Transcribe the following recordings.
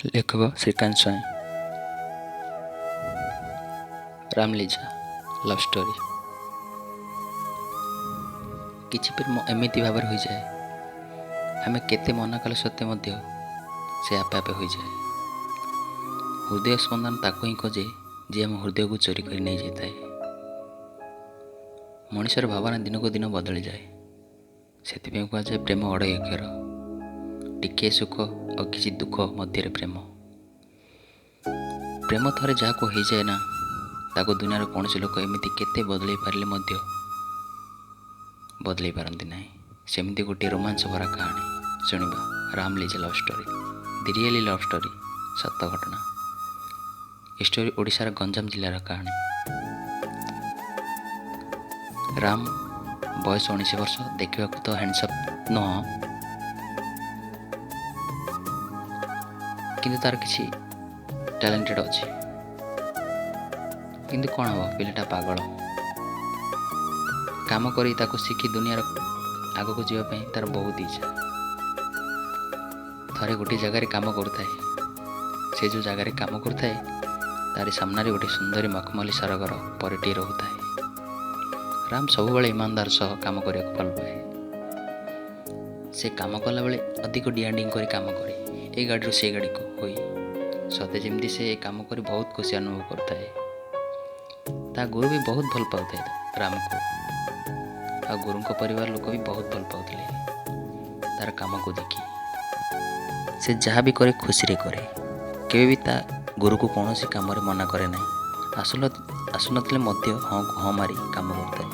लेखक Shrikant Swain. Ramlija love story. किछि प्रेम एमिति भाव हो जाए, आमे केते मना कले सत्य मध्य से आपे आपे हो जाए। हृदय स्पंदन ताको ही खोजे जी आम हृदय को चोरी कर नहीं जाए। मनुष्यर भावना दिन को दिन बदली जाए, से कह जाए प्रेम अढ़ई अक्षर। टिके सुख और किसी दुख मध्य प्रेम। प्रेम थरे जहाँ को हो जाए ना, ताको दुनियार कौन से लोक एमती केते बदल पारे बदल पारती ना। सेमती गोटे रोमांच भरा कहानी शुणा। Ramlija love story, the really love story, सत घटना। स्टोरी ओडिशार गंजाम जिलार कहानी। राम बयस 19 वर्ष, देखा तो हैंडसम नुह, किंतु तार किसी टैलेंटेड अच्छी। किंतु कौन हम पिलाटा पागल। काम करी ताको शिखी दुनियार आग को जावाई तार बहुत इच्छा। थरे गोटे जगार काम करुए, से जो जगार काम करुए तार सामने गोटे सुंदरी मखमली सरगर परटे रोता है। राम सब बेले ईमानदार सह काम करने को भल पाए। से काम कला बेले अधिक डिआंडिंग कर काम करे, ए गाड़ी से गाड़ी को होई सते जमी से काम कर बहुत खुशी अनुभव करता है। ता गुरु भी बहुत भल पाते राम को, आ गुरु को परिवार लोक भी बहुत भल पाते तार काम को देखी। से जहाँ भी करे खुशी रे करे, केवे भी ता गुरु को कौन सी काम मना करे ना। आसुन हाँ को हाँ मारी काम करता है।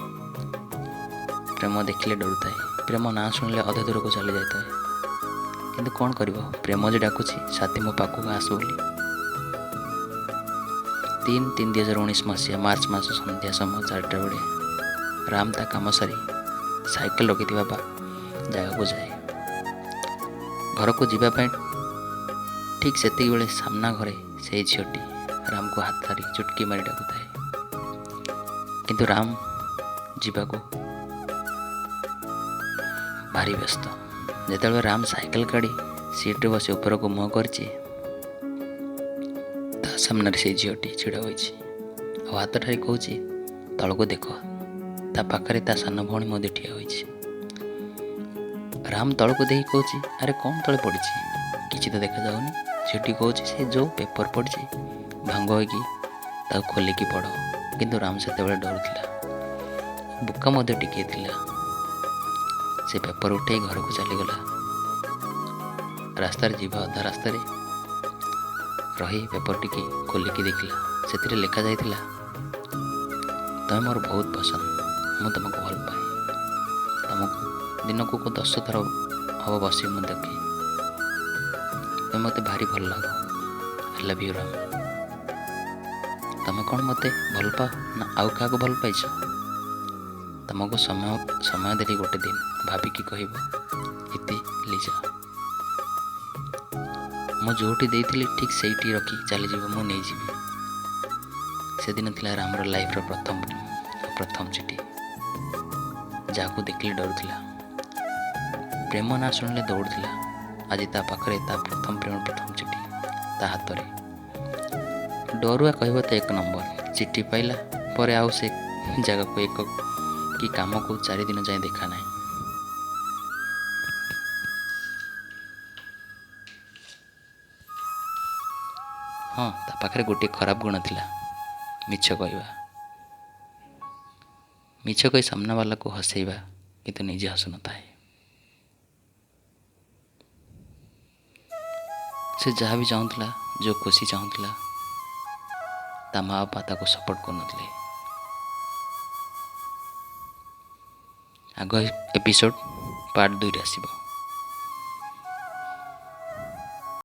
प्रेम देखिले डरुता है, प्रेम ना शुणिले अधे दूर को चली जाता है। किंतु कौन कर प्रेम जो डाकुची साथी मो पाखक आस बोली। 3/3/2019 मसीहा मार्च मास संध्या समय 4टा बेले राम ता काम सारी साइकेल रखी जगह को जाए। घर को जीवाई ठीक से बेले सामना घरे से झीटी राम को हाथ धरी चुटकी मारी डाकुए। किंतु राम जीवा को भारी व्यस्त। जिते राम साइकेल काढ़ी सीट्रे बस ऊपर को मुँह कर सामने से झीटी छिड़ा हो हाथ ठारी कहूँ तल को देख। ता पाखरे ता सान भौणी मध्य ठिया होइछि। राम तल को देख कहूँ अरे कौन तले पड़ी किसी तो देखा जाऊनी। झीटी कहूँ से जो पेपर पड़ी भांग हो खोलिकी पढ़। किंतु राम से डरुला, बुका मध्य टिके थिला। से पेपर उठे घर को चलीगला। रास्तार जीवा अधा रास्ता रही पेपर टिके खोलिकी देखला। से लिखा जाइथिला, तुम मोर बहुत पसंद, मु तुमको भल पाए। तुमको दिन को 10 थर हम बस मुझे देखे। तुम मत भारी भल लग। I love you Ram. तुम कौन मत भल पा ना आउ क्या भल पाइछ? तुमको समय देली गोटे दिन भाविकी कह इति लीजा। मु जोटी देइथिली ठीक सेठी रखी चली जीव मु नहीं जीवी। से दिन थिला रामर लाइफ रो प्रथम चिठी, जहाँ देखिले डरुला। प्रेम ना शुणिले दौड़ला। आज ता पाखरे ता प्रथम चिठी ता हाथ रे। डरुआ कह तो 1 नंबर चिठी पाइला पर आउ से जगह को एक कि काम को 4 दिन जाए देखा ना। हाँ, ता पाखरे गोटे खराब गुण थिला, मिछ कहवा। मिछ कही सामना वाला को हसैवा, किंतु निजे हसु न थाए। से जहाँ भी चाहूला, जो खुशी चाहूला, ता माँ बापा ताको सपोर्ट कर। आग एपिसोड पार्ट 2 रे आसीबो।